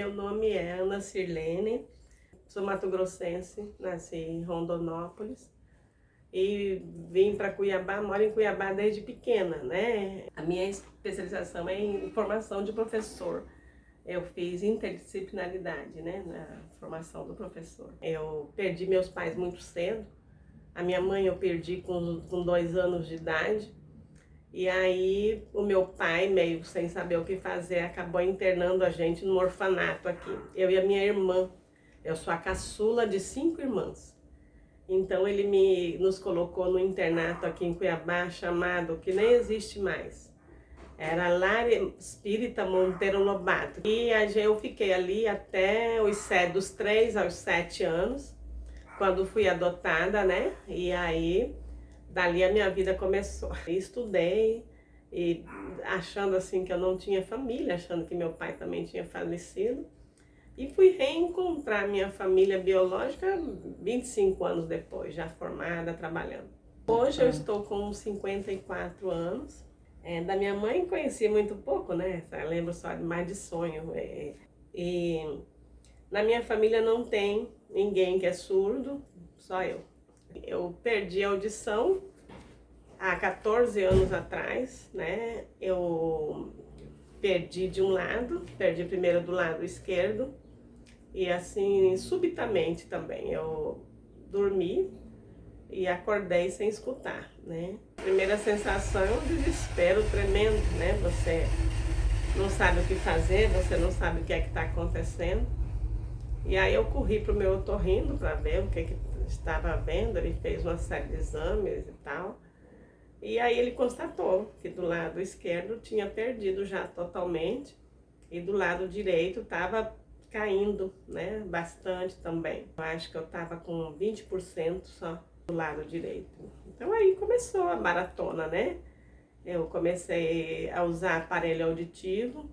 Meu nome é Ana Sirlene, sou mato-grossense, nasci em Rondonópolis e vim para Cuiabá, moro em Cuiabá desde pequena, né? A minha especialização é em formação de professor. Eu fiz interdisciplinaridade, né, na formação do professor. Eu perdi meus pais muito cedo. A minha mãe eu perdi com 2 anos de idade. E aí o meu pai, meio sem saber o que fazer, acabou internando a gente no orfanato aqui. Eu e a minha irmã. Eu sou a caçula de 5 irmãs. Então ele nos colocou no internato aqui em Cuiabá, chamado, que nem existe mais. Era Lar Espírita Monteiro Lobato. E eu fiquei ali até dos 3 aos 7 anos, quando fui adotada, né? E aí dali a minha vida começou. Estudei e achando assim que eu não tinha família, achando que meu pai também tinha falecido. E fui reencontrar minha família biológica 25 anos depois, já formada, trabalhando. Hoje eu estou com 54 anos. Da minha mãe conheci muito pouco, né? Eu lembro só mais de sonho. E na minha família não tem ninguém que é surdo, só eu. Eu perdi a audição há 14 anos atrás, né? Eu perdi de um lado, perdi primeiro do lado esquerdo e assim subitamente também eu dormi e acordei sem escutar, né? Primeira sensação é um desespero tremendo, né? Você não sabe o que fazer, você não sabe o que é que está acontecendo. E aí eu corri para o meu otorrino para ver o que estava vendo, ele fez uma série de exames e tal. E aí ele constatou que do lado esquerdo tinha perdido já totalmente e do lado direito estava caindo, né, bastante também. Eu acho que eu estava com 20% só do lado direito. Então aí começou a maratona, né? Eu comecei a usar aparelho auditivo,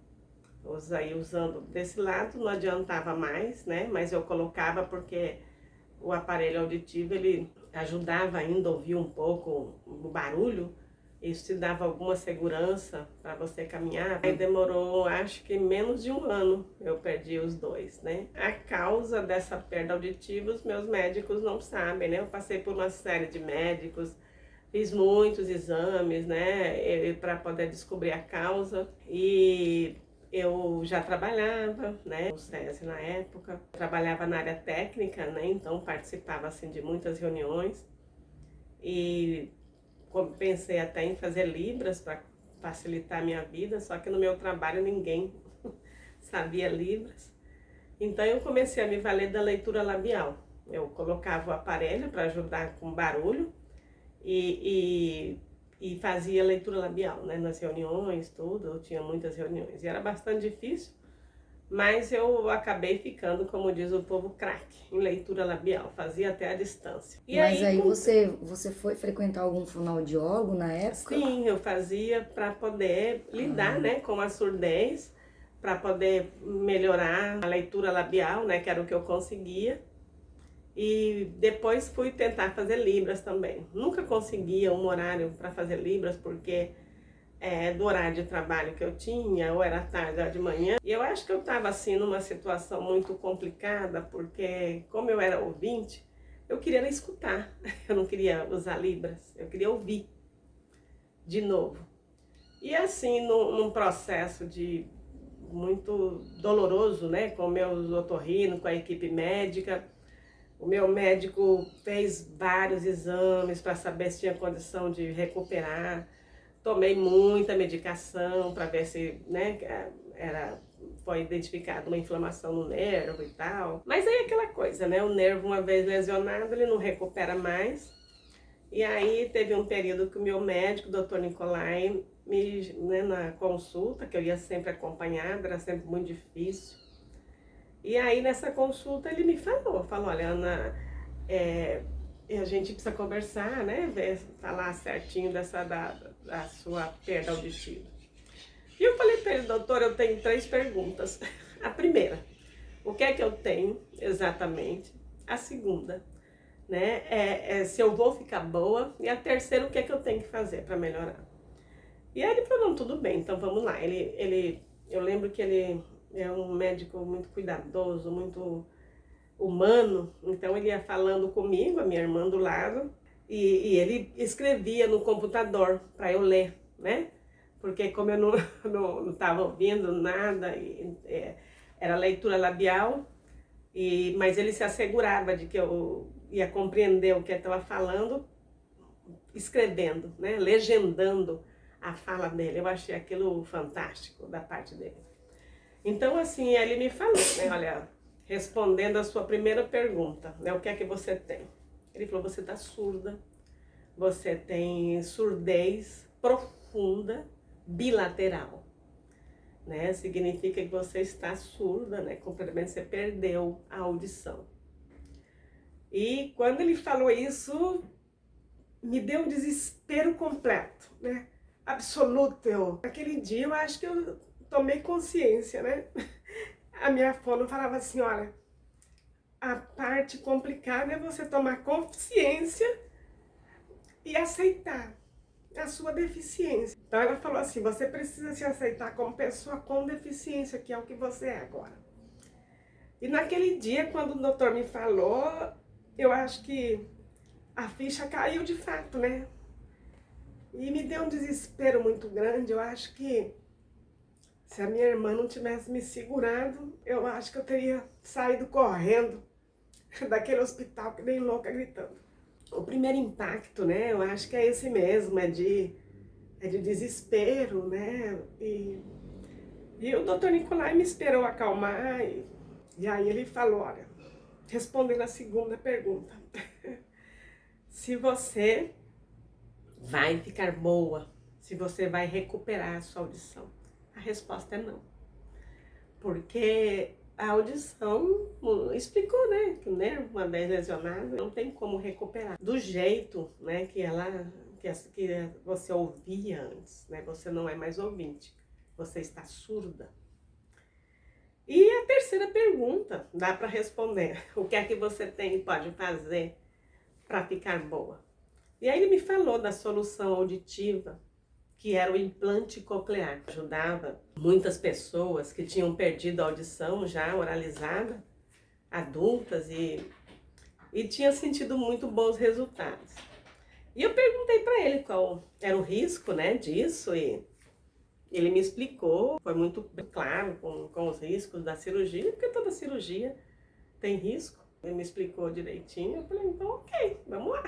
usando desse lado, não adiantava mais, né? Mas eu colocava porque o aparelho auditivo ele ajudava ainda a ouvir um pouco o barulho, isso te dava alguma segurança para você caminhar. Aí demorou, acho que menos de 1 ano, eu perdi os dois, né? A causa dessa perda auditiva, os meus médicos não sabem, né? Eu passei por uma série de médicos, fiz muitos exames, né, para poder descobrir a causa. E eu já trabalhava, né, no SESI na época, trabalhava na área técnica, né, então participava assim de muitas reuniões e pensei até em fazer libras para facilitar a minha vida, só que no meu trabalho ninguém sabia libras. Então eu comecei a me valer da leitura labial. Eu colocava o aparelho para ajudar com barulho e fazia leitura labial, né, nas reuniões, tudo, eu tinha muitas reuniões. E era bastante difícil, mas eu acabei ficando, como diz o povo, craque em leitura labial, fazia até a distância. E Mas aí com... você foi frequentar algum fonoaudiólogo na época? Sim, eu fazia para poder lidar, né, com a surdez, para poder melhorar a leitura labial, né, que era o que eu conseguia. E depois fui tentar fazer libras também. Nunca conseguia um horário para fazer libras, porque do horário de trabalho que eu tinha, ou era tarde ou de manhã. E eu acho que eu estava assim numa situação muito complicada, porque como eu era ouvinte, eu queria escutar. Eu não queria usar libras, eu queria ouvir de novo. E assim, num processo de muito doloroso, né, com meus otorrinos, com a equipe médica, o meu médico fez vários exames para saber se tinha condição de recuperar. Tomei muita medicação para ver se, né, foi identificada uma inflamação no nervo e tal. Mas aí é aquela coisa, né? O nervo, uma vez lesionado, ele não recupera mais. E aí teve um período que o meu médico, o doutor Nicolai, né, na consulta, que eu ia sempre acompanhada, era sempre muito difícil. E aí nessa consulta ele me falou, olha, Ana, a gente precisa conversar, né, falar certinho da sua perda auditiva. E eu falei para ele, doutor, eu tenho 3 perguntas. A primeira, o que é que eu tenho exatamente? A segunda, né, se eu vou ficar boa. E a terceira, o que é que eu tenho que fazer para melhorar? E aí ele falou, não, tudo bem, então vamos lá. Eu lembro que é um médico muito cuidadoso, muito humano. Então ele ia falando comigo, a minha irmã do lado, e ele escrevia no computador para eu ler, né? Porque como eu não estava ouvindo nada, era leitura labial, mas ele se assegurava de que eu ia compreender o que ele estava falando, escrevendo, né? Legendando a fala dele. Eu achei aquilo fantástico da parte dele. Então, assim, ele me falou, né? Olha, respondendo a sua primeira pergunta, né? O que é que você tem? Ele falou, você está surda, você tem surdez profunda bilateral, né? Significa que você está surda, né? Completamente você perdeu a audição. E quando ele falou isso, me deu um desespero completo, né? Absoluto. Aquele dia eu acho que eu tomei consciência, né? A minha fono falava assim, olha, a parte complicada é você tomar consciência e aceitar a sua deficiência. Então ela falou assim, você precisa se aceitar como pessoa com deficiência, que é o que você é agora. E naquele dia, quando o doutor me falou, eu acho que a ficha caiu de fato, né? E me deu um desespero muito grande. Eu acho que se a minha irmã não tivesse me segurado, eu acho que eu teria saído correndo daquele hospital que nem louca gritando. O primeiro impacto, né, eu acho que é esse mesmo, é de desespero, né? E o doutor Nicolai me esperou acalmar e aí ele falou, olha, respondendo a segunda pergunta, se você vai ficar boa, se você vai recuperar a sua audição. A resposta é não. Porque a audição explicou, né, que o nervo, uma vez lesionado, não tem como recuperar. Do jeito, né, que você ouvia antes, né, você não é mais ouvinte, você está surda. E a terceira pergunta, dá para responder, o que é que você tem e pode fazer para ficar boa? E aí ele me falou da solução auditiva, que era o implante coclear. Ajudava muitas pessoas que tinham perdido a audição já oralizada, adultas, e tinha sentido muito bons resultados. E eu perguntei para ele qual era o risco, né, disso, e ele me explicou, foi muito claro com os riscos da cirurgia, porque toda cirurgia tem risco. Ele me explicou direitinho, eu falei, então ok, vamos lá.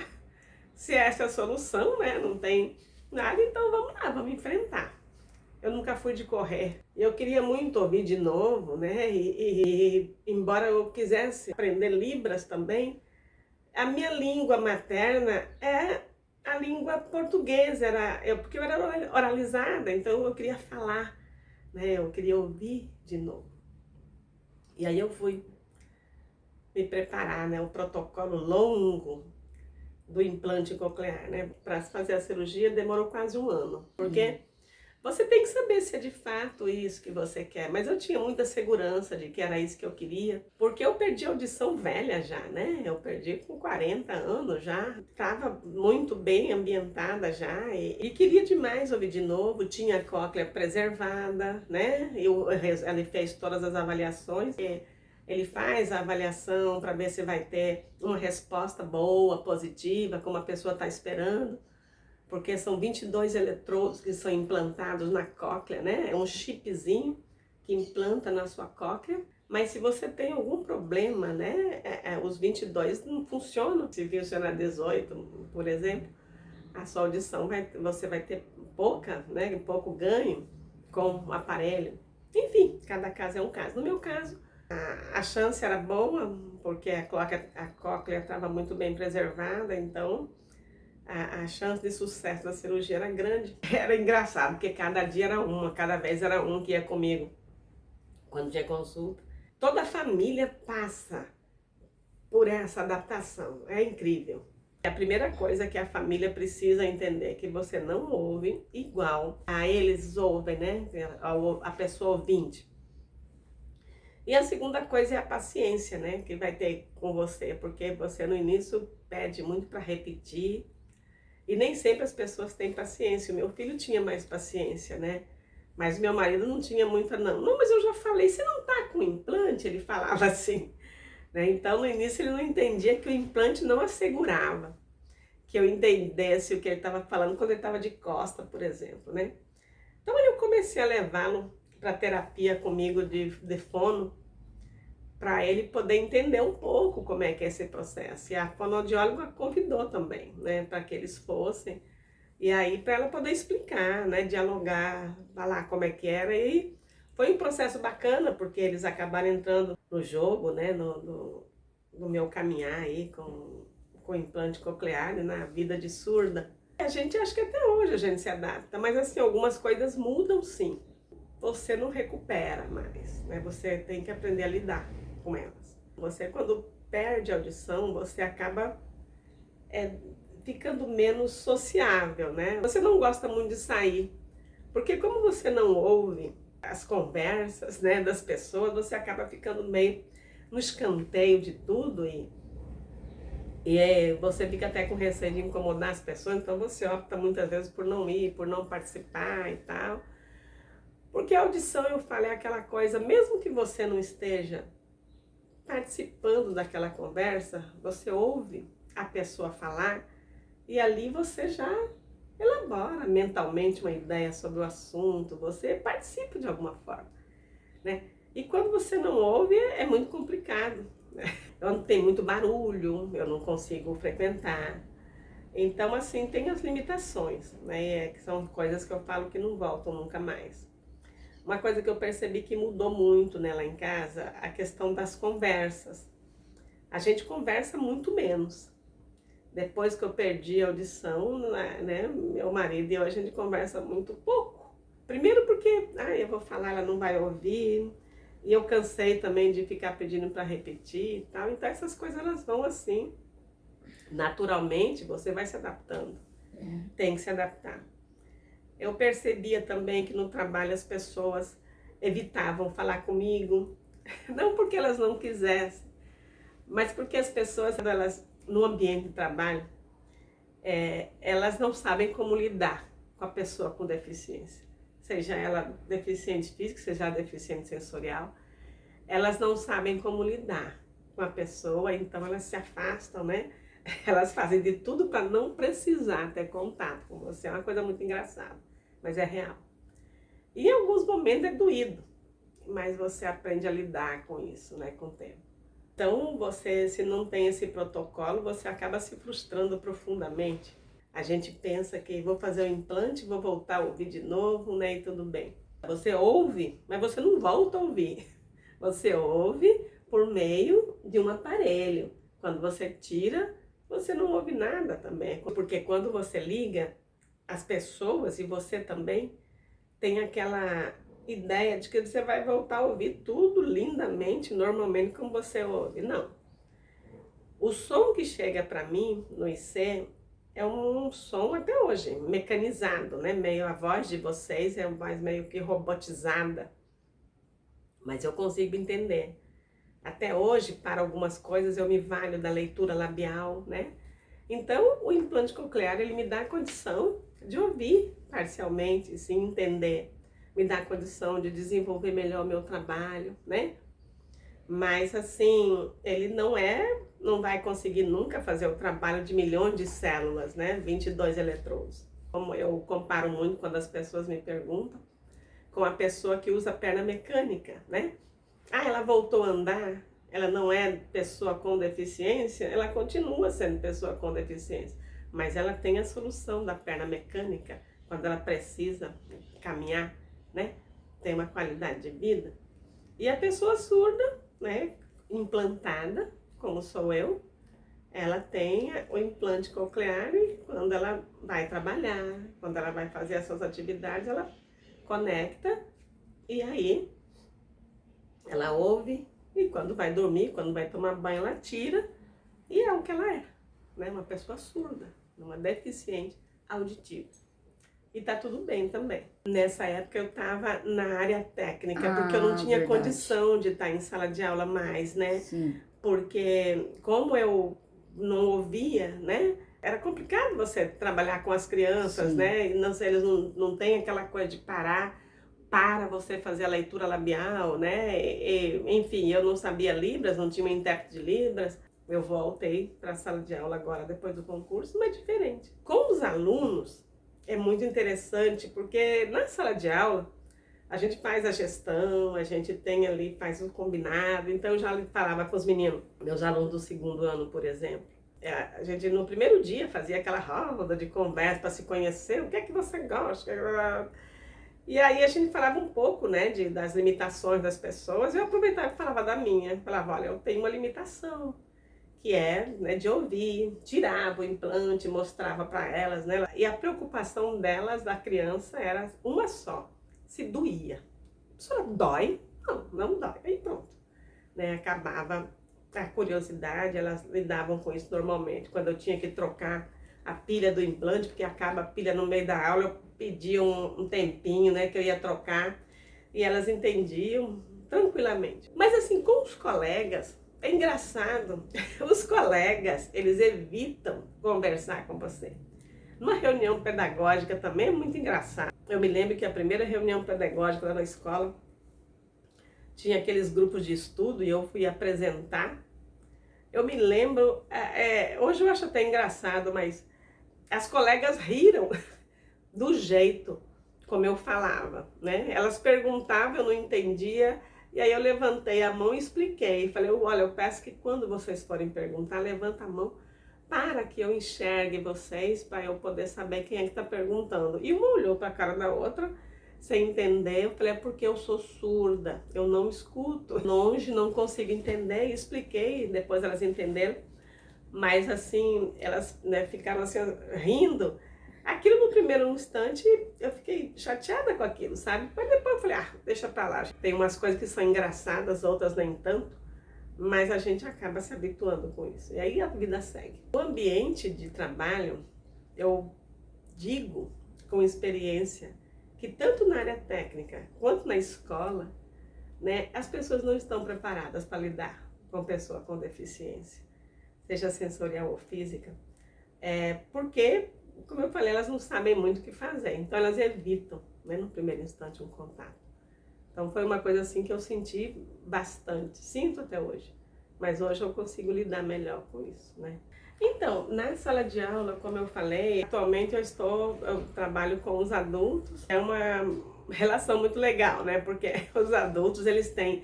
Se essa é a solução, né, não tem nada, então vamos lá, vamos enfrentar. Eu nunca fui de correr. Eu queria muito ouvir de novo, né, e embora eu quisesse aprender Libras também, a minha língua materna é a língua portuguesa, porque eu era oralizada, então eu queria falar, né, eu queria ouvir de novo. E aí eu fui me preparar, né, o protocolo longo do implante coclear, né? Para fazer a cirurgia demorou quase um ano, porque você tem que saber se é de fato isso que você quer, mas eu tinha muita segurança de que era isso que eu queria, porque eu perdi a audição velha já, né? Eu perdi com 40 anos já, estava muito bem ambientada já e queria demais ouvir de novo, tinha a cóclea preservada, né? Ele fez todas as avaliações. Ele faz a avaliação para ver se vai ter uma resposta boa, positiva, como a pessoa está esperando, porque são 22 eletrodos que são implantados na cóclea, né? É um chipzinho que implanta na sua cóclea, mas se você tem algum problema, né? Os 22 não funcionam. Se funcionar 18, por exemplo, a sua audição você vai ter pouca, né? Pouco ganho com o aparelho. Enfim, cada caso é um caso. No meu caso, a chance era boa, porque a cóclea estava muito bem preservada, então a chance de sucesso da cirurgia era grande. Era engraçado, porque cada dia era uma, cada vez era um que ia comigo quando tinha consulta. Toda a família passa por essa adaptação, é incrível. A primeira coisa que a família precisa entender é que você não ouve igual a eles ouvem, né? A pessoa ouvinte. E a segunda coisa é a paciência, né, que vai ter com você, porque você no início pede muito para repetir e nem sempre as pessoas têm paciência. O meu filho tinha mais paciência, né, Mas meu marido não tinha muita, não. Não, mas eu já falei, você não tá com implante? Ele falava assim, né? Então, no início, ele não entendia que o implante não assegurava que eu entendesse o que ele estava falando quando ele estava de costa, por exemplo, né? Então, eu comecei a levá-lo para terapia comigo de fono, para ele poder entender um pouco como é que é esse processo. E a fonoaudióloga convidou também, né, para que eles fossem. E aí, para ela poder explicar, né, dialogar, falar como é que era. E foi um processo bacana, porque eles acabaram entrando no jogo, né, no meu caminhar aí com implante coclear, né, na vida de surda. A gente acha que até hoje a gente se adapta, mas assim, algumas coisas mudam sim. Você não recupera mais, né? Você tem que aprender a lidar com elas. Você, quando perde a audição, você acaba ficando menos sociável, né? Você não gosta muito de sair, porque como você não ouve as conversas, né, das pessoas, você acaba ficando meio no escanteio de tudo e você fica até com receio de incomodar as pessoas, então você opta muitas vezes por não ir, por não participar e tal. Porque a audição, eu falei, é aquela coisa, mesmo que você não esteja participando daquela conversa, você ouve a pessoa falar e ali você já elabora mentalmente uma ideia sobre o assunto, você participa de alguma forma, né? E quando você não ouve, é muito complicado, né? Eu tenho muito barulho, eu não consigo frequentar. Então, assim, tem as limitações, né? Que são coisas que eu falo que não voltam nunca mais. Uma coisa que eu percebi que mudou muito, né, lá em casa, a questão das conversas. A gente conversa muito menos. Depois que eu perdi a audição, né, meu marido e eu, a gente conversa muito pouco. Primeiro porque, eu vou falar, ela não vai ouvir. E eu cansei também de ficar pedindo para repetir e tal. Então essas coisas elas vão assim, naturalmente, você vai se adaptando. Tem que se adaptar. Eu percebia também que no trabalho as pessoas evitavam falar comigo, não porque elas não quisessem, mas porque as pessoas, elas, no ambiente de trabalho, elas não sabem como lidar com a pessoa com deficiência. Seja ela deficiente física, seja ela deficiente sensorial, elas não sabem como lidar com a pessoa, então elas se afastam, né? Elas fazem de tudo para não precisar ter contato com você. É uma coisa muito engraçada, mas é real. E em alguns momentos é doído, mas você aprende a lidar com isso, né, com o tempo. Então, você, se não tem esse protocolo, você acaba se frustrando profundamente. A gente pensa que vou fazer o implante, vou voltar a ouvir de novo, né, e tudo bem. Você ouve, mas você não volta a ouvir. Você ouve por meio de um aparelho. Quando você tira, você não ouve nada também. Porque quando você liga, as pessoas e você também tem aquela ideia de que você vai voltar a ouvir tudo lindamente, normalmente, como você ouve. Não. O som que chega para mim no IC é um som até hoje, mecanizado, né? Meio a voz de vocês é uma voz meio que robotizada. Mas eu consigo entender. Até hoje, para algumas coisas, eu me valho da leitura labial, né? Então, o implante coclear, ele me dá a condição de ouvir parcialmente, sim, entender. Me dá a condição de desenvolver melhor o meu trabalho, né? Mas, assim, ele não vai conseguir nunca fazer o trabalho de milhões de células, né? 22 eletrodos. Como eu comparo muito quando as pessoas me perguntam, com a pessoa que usa perna mecânica, né? Ela voltou a andar, ela não é pessoa com deficiência, ela continua sendo pessoa com deficiência, mas ela tem a solução da perna mecânica quando ela precisa caminhar, né? Tem uma qualidade de vida. E a pessoa surda, né, implantada, como sou eu, ela tem o implante coclear e quando ela vai trabalhar, quando ela vai fazer as suas atividades, ela conecta e aí ela ouve e quando vai dormir, quando vai tomar banho, ela tira e é o que ela é, né? Uma pessoa surda, uma deficiente auditiva. E tá tudo bem também. Nessa época eu tava na área técnica, porque eu não tinha condição de estar em sala de aula mais, né? Sim. Porque como não ouvia, né? Era complicado você trabalhar com as crianças, Sim. né? E eles não têm aquela coisa de parar para você fazer a leitura labial, né? Enfim, eu não sabia Libras, não tinha um intérprete de Libras. Eu voltei para a sala de aula agora, depois do concurso, mas diferente. Com os alunos, é muito interessante, porque na sala de aula, a gente faz a gestão, a gente tem ali, faz o combinado. Então, eu já falava com os meninos, meus alunos do segundo ano, por exemplo. A gente, no primeiro dia, fazia aquela roda de conversa para se conhecer. O que é que você gosta? E aí a gente falava um pouco, né, das limitações das pessoas. Eu aproveitava e falava da minha. Falava, olha, eu tenho uma limitação, que é, né, de ouvir. Tirava o implante, mostrava para elas, né? E a preocupação delas, da criança, era uma só. Se doía. A pessoa dói? Não, não dói. Aí pronto. Né, acabava a curiosidade, elas lidavam com isso normalmente. Quando eu tinha que trocar a pilha do implante, porque acaba a pilha no meio da aula, eu pedia um tempinho, né, que eu ia trocar, e elas entendiam tranquilamente. Mas assim, com os colegas, é engraçado, os colegas, eles evitam conversar com você. Numa reunião pedagógica também é muito engraçado. Eu me lembro que a primeira reunião pedagógica lá na escola, tinha aqueles grupos de estudo e eu fui apresentar. Eu me lembro, hoje eu acho até engraçado, mas as colegas riram do jeito como eu falava, né? Elas perguntavam, eu não entendia, e aí eu levantei a mão e expliquei. Falei, olha, eu peço que quando vocês forem perguntar, levanta a mão para que eu enxergue vocês, para eu poder saber quem é que está perguntando. E uma olhou para a cara da outra, sem entender. Eu falei, é porque eu sou surda, eu não escuto. Longe, não consigo entender, e expliquei, depois elas entenderam. Mas assim, elas, né, ficaram assim, rindo. Aquilo no primeiro instante, eu fiquei chateada com aquilo, sabe? Mas depois eu falei, deixa pra lá. Tem umas coisas que são engraçadas, outras nem tanto. Mas a gente acaba se habituando com isso. E aí a vida segue. O ambiente de trabalho, eu digo com experiência, que tanto na área técnica quanto na escola, né, as pessoas não estão preparadas para lidar com pessoa com deficiência, seja sensorial ou física, porque, como eu falei, elas não sabem muito o que fazer, então elas evitam, né, no primeiro instante, um contato. Então foi uma coisa assim que eu senti bastante, sinto até hoje, mas hoje eu consigo lidar melhor com isso, né? Então, na sala de aula, como eu falei, atualmente eu trabalho com os adultos. É uma relação muito legal, né? Porque os adultos, eles têm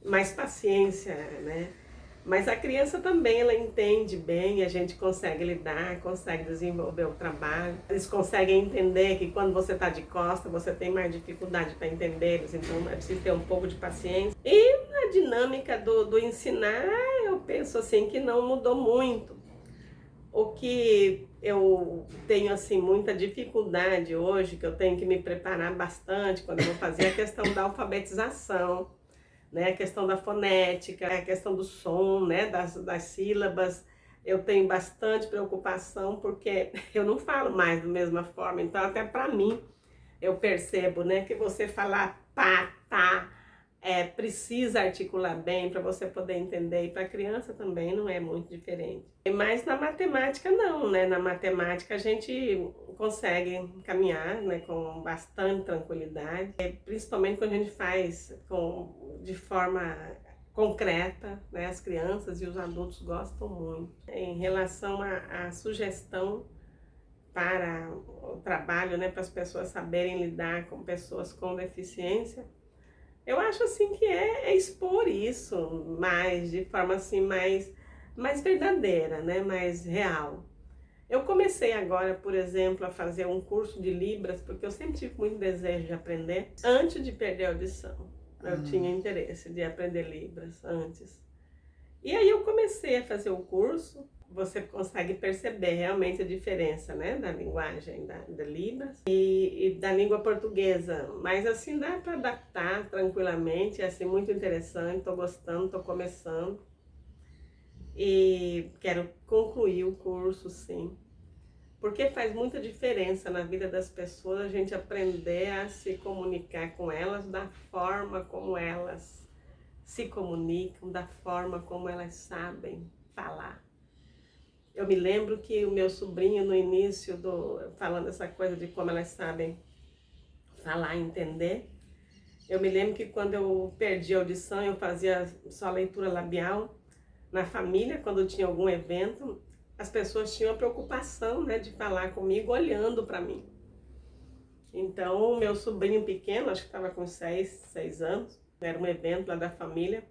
mais paciência, né? Mas a criança também, ela entende bem, a gente consegue lidar, consegue desenvolver o trabalho. Eles conseguem entender que quando você está de costas, você tem mais dificuldade para entender eles, então é preciso ter um pouco de paciência. E na dinâmica do ensinar, eu penso assim que não mudou muito. O que eu tenho assim muita dificuldade hoje, que eu tenho que me preparar bastante quando eu vou fazer, é a questão da alfabetização, né? A questão da fonética, a questão do som, né? das sílabas. Eu tenho bastante preocupação porque eu não falo mais da mesma forma, então até para mim eu percebo, né, que você falar pá, tá, precisa articular bem para você poder entender, e para a criança também não é muito diferente. Mas na matemática não, né? Na matemática a gente consegue caminhar, né, com bastante tranquilidade, principalmente quando a gente faz de forma concreta, né? As crianças e os adultos gostam muito. Em relação à sugestão para o trabalho, né, para as pessoas saberem lidar com pessoas com deficiência, eu acho assim que é expor isso mais, de forma assim mais verdadeira, né, mais real. Eu comecei agora, por exemplo, a fazer um curso de Libras, porque eu sempre tive muito desejo de aprender, antes de perder a audição. Eu tinha interesse de aprender Libras antes. E aí eu comecei a fazer o curso. Você consegue perceber realmente a diferença, né, da linguagem da Libras e da língua portuguesa. Mas assim, dá para adaptar tranquilamente, é assim, muito interessante, estou gostando, estou começando. E quero concluir o curso, sim. Porque faz muita diferença na vida das pessoas a gente aprender a se comunicar com elas da forma como elas se comunicam, da forma como elas sabem falar. Eu me lembro que o meu sobrinho, no início, falando essa coisa de como elas sabem falar e entender, Eu me lembro que quando eu perdi a audição, eu fazia só leitura labial. Na família, quando tinha algum evento, as pessoas tinham a preocupação, né, de falar comigo olhando para mim. Então, o meu sobrinho pequeno, acho que estava com 6 anos, era um evento lá da família,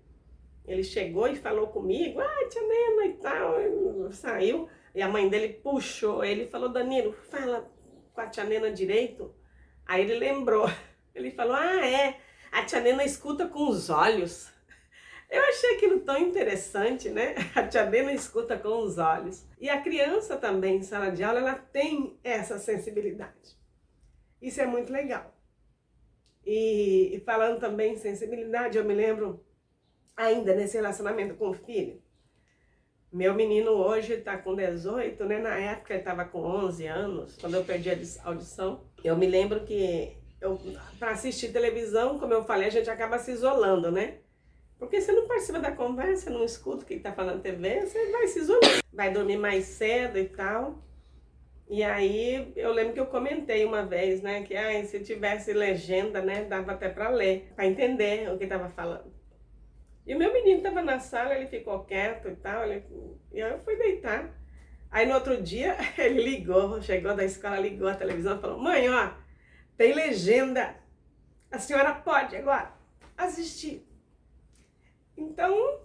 ele chegou e falou comigo, tia Nena e tal, saiu, e a mãe dele puxou ele e falou, Danilo, fala com a tia Nena direito. Aí ele lembrou, ele falou, a tia Nena escuta com os olhos. Eu achei aquilo tão interessante, né? A tia Nena escuta com os olhos. E a criança também, em sala de aula, ela tem essa sensibilidade. Isso é muito legal. E falando também em sensibilidade, eu me lembro ainda nesse relacionamento com o filho. Meu menino hoje está com 18, né? Na época ele estava com 11 anos, quando eu perdi a audição. Eu me lembro que para assistir televisão, como eu falei, a gente acaba se isolando, né? Porque você não participa da conversa, não escuta o que está falando na TV, você vai se isolar. Vai dormir mais cedo e tal. E aí eu lembro que eu comentei uma vez, né, que se tivesse legenda, né, dava até para ler, para entender o que estava falando. E o meu menino estava na sala, ele ficou quieto e tal, e aí eu fui deitar. Aí no outro dia ele ligou, chegou da escola, ligou a televisão e falou, mãe, ó, tem legenda, a senhora pode agora assistir. Então,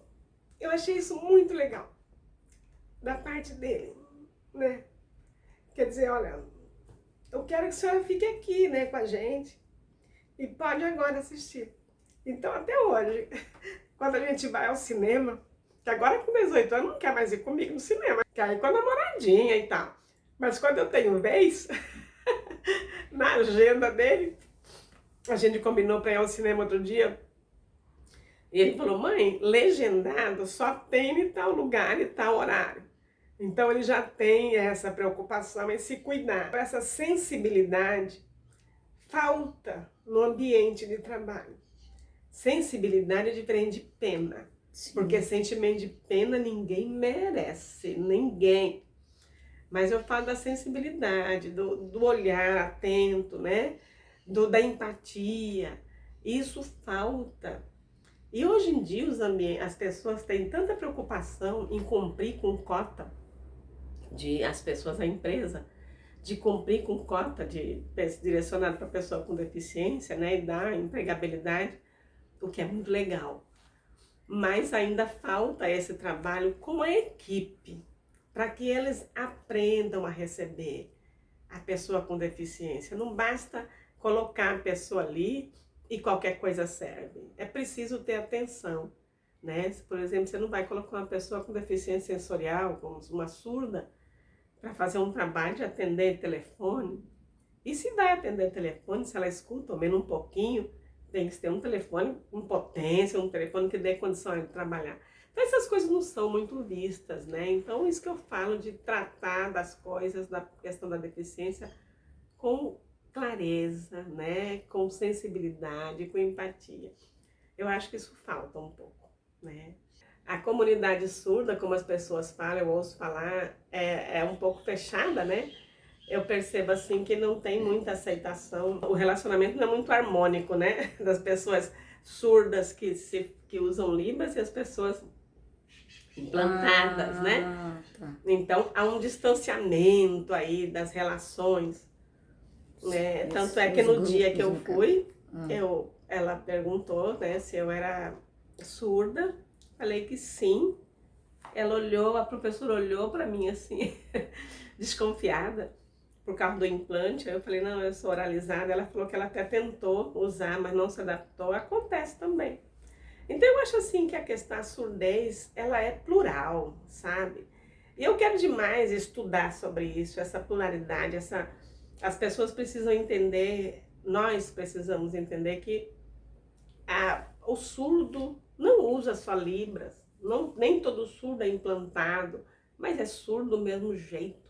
eu achei isso muito legal, da parte dele, né? Quer dizer, olha, eu quero que a senhora fique aqui, né, com a gente, e pode agora assistir. Então, até hoje, quando a gente vai ao cinema, que agora com 18 anos não quer mais ir comigo no cinema, quer ir com a namoradinha e tal. Mas quando eu tenho vez, na agenda dele, a gente combinou para ir ao cinema outro dia, e ele falou, mãe, legendado só tem em tal lugar e tal horário. Então ele já tem essa preocupação, esse cuidado, essa sensibilidade falta no ambiente de trabalho. Sensibilidade é diferente de pena, sim, porque sentimento de pena ninguém merece, ninguém. Mas eu falo da sensibilidade, do olhar atento, né? Da empatia, isso falta. E hoje em dia as pessoas têm tanta preocupação em cumprir com cota, as pessoas, a empresa, de cumprir com cota direcionada para pessoa com deficiência, né, e dar empregabilidade, o que é muito legal. Mas ainda falta esse trabalho com a equipe, para que eles aprendam a receber a pessoa com deficiência. Não basta colocar a pessoa ali e qualquer coisa serve. É preciso ter atenção, né? Por exemplo, você não vai colocar uma pessoa com deficiência sensorial, como uma surda, para fazer um trabalho de atender telefone. E se vai atender telefone, se ela escuta ao menos um pouquinho, tem que ter um telefone com potência, um telefone que dê condição de trabalhar. Então essas coisas não são muito vistas, né? Então isso que eu falo de tratar das coisas, da questão da deficiência com clareza, né? Com sensibilidade, com empatia. Eu acho que isso falta um pouco, né? A comunidade surda, como as pessoas falam, eu ouço falar, é um pouco fechada, né? Eu percebo assim que não tem muita aceitação. O relacionamento não é muito harmônico, né? Das pessoas surdas que usam Libras e as pessoas implantadas, né? Tá. Então há um distanciamento aí das relações, né? Tanto é que no dia que eu fui, ela perguntou, né, se eu era surda. Falei que sim. Ela olhou, a professora olhou para mim assim, desconfiada, por causa do implante. Aí eu falei, não, eu sou oralizada. Ela falou que ela até tentou usar, mas não se adaptou. Acontece também. Então eu acho assim que a questão da surdez, ela é plural, sabe? E eu quero demais estudar sobre isso, essa pluralidade, as pessoas precisam entender, nós precisamos entender que o surdo não usa só Libras, nem todo surdo é implantado, mas é surdo do mesmo jeito.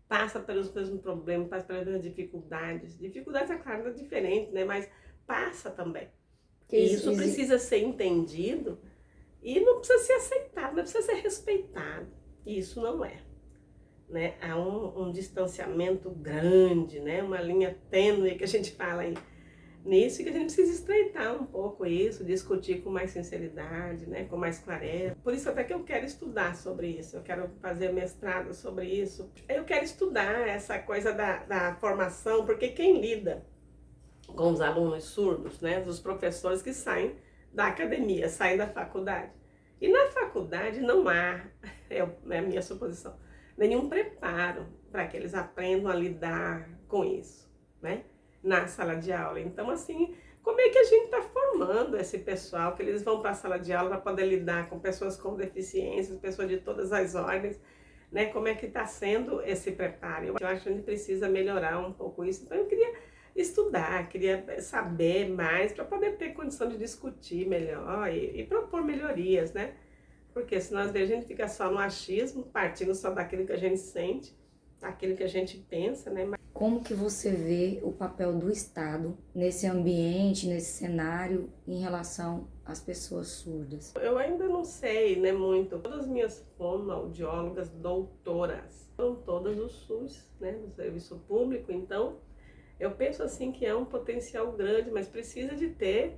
Passa pelos mesmos problemas, passa pelas mesmas dificuldades. Dificuldades, é claro, é diferente, né? Mas passa também. E isso precisa ser entendido e não precisa ser aceitado, mas precisa ser respeitado. E isso não é, né? Há um distanciamento grande, né? Uma linha tênue que a gente fala aí. nisso, que a gente precisa estreitar um pouco isso, discutir com mais sinceridade, né, com mais clareza. Por isso até que eu quero estudar sobre isso, eu quero fazer mestrado sobre isso. Eu quero estudar essa coisa da formação, porque quem lida com os alunos surdos, né, os professores que saem da academia, saem da faculdade. E na faculdade não há, é a minha suposição, nenhum preparo para que eles aprendam a lidar com isso, né? Na sala de aula. Então, assim, como é que a gente está formando esse pessoal, que eles vão para a sala de aula para poder lidar com pessoas com deficiências, pessoas de todas as ordens, né? Como é que está sendo esse preparo? Eu acho que a gente precisa melhorar um pouco isso. Então, eu queria estudar, queria saber mais para poder ter condição de discutir melhor e propor melhorias, né? Porque senão às vezes a gente fica só no achismo, partindo só daquilo que a gente sente, daquilo que a gente pensa, né? Como que você vê o papel do Estado nesse ambiente, nesse cenário, em relação às pessoas surdas? Eu ainda não sei, né, muito. Todas as minhas fonoaudiólogas doutoras foram todas do SUS, né, do serviço público. Então, eu penso assim que é um potencial grande, mas precisa de ter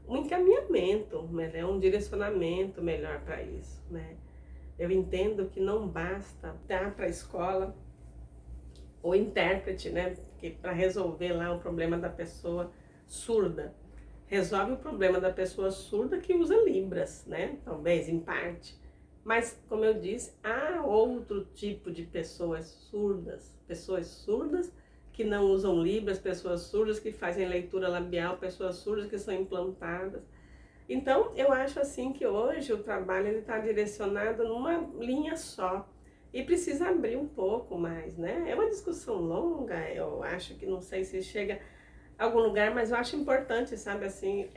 um encaminhamento, né, um direcionamento melhor para isso, né? Eu entendo que não basta dar para a escola o intérprete, né, para resolver lá o problema da pessoa surda. Resolve o problema da pessoa surda que usa Libras, né, talvez em parte. Mas, como eu disse, há outro tipo de pessoas surdas que não usam Libras, pessoas surdas que fazem leitura labial, pessoas surdas que são implantadas. Então, eu acho assim que hoje o trabalho está direcionado numa linha só e precisa abrir um pouco mais, né? É uma discussão longa, eu acho que não sei se chega a algum lugar, mas eu acho importante, sabe, assim,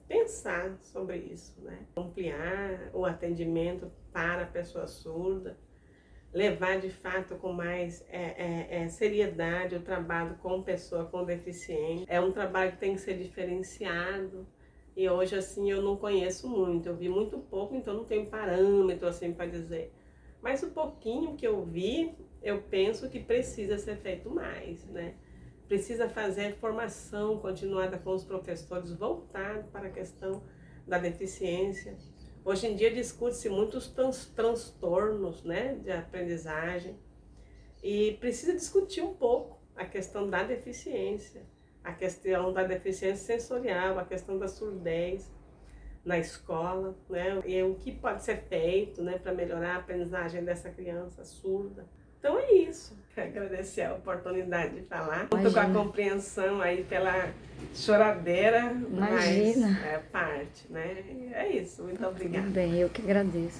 pensar sobre isso, né? Ampliar o atendimento para a pessoa surda, levar de fato com mais seriedade o trabalho com pessoa com deficiência. É um trabalho que tem que ser diferenciado e hoje assim eu não conheço muito, eu vi muito pouco, então não tenho parâmetro assim para dizer. Mas o pouquinho que eu vi, eu penso que precisa ser feito mais, né? Precisa fazer formação continuada com os professores voltado para a questão da deficiência. Hoje em dia discute-se muitos transtornos, né, de aprendizagem e precisa discutir um pouco a questão da deficiência, a questão da deficiência sensorial, a questão da surdez na escola, né, e o que pode ser feito, né, para melhorar a aprendizagem dessa criança surda. Então é isso. Quero agradecer a oportunidade de falar. Conto com a compreensão aí pela choradeira, Imagina. mas é parte, né? É isso. Muito obrigada. Tudo bem, eu que agradeço.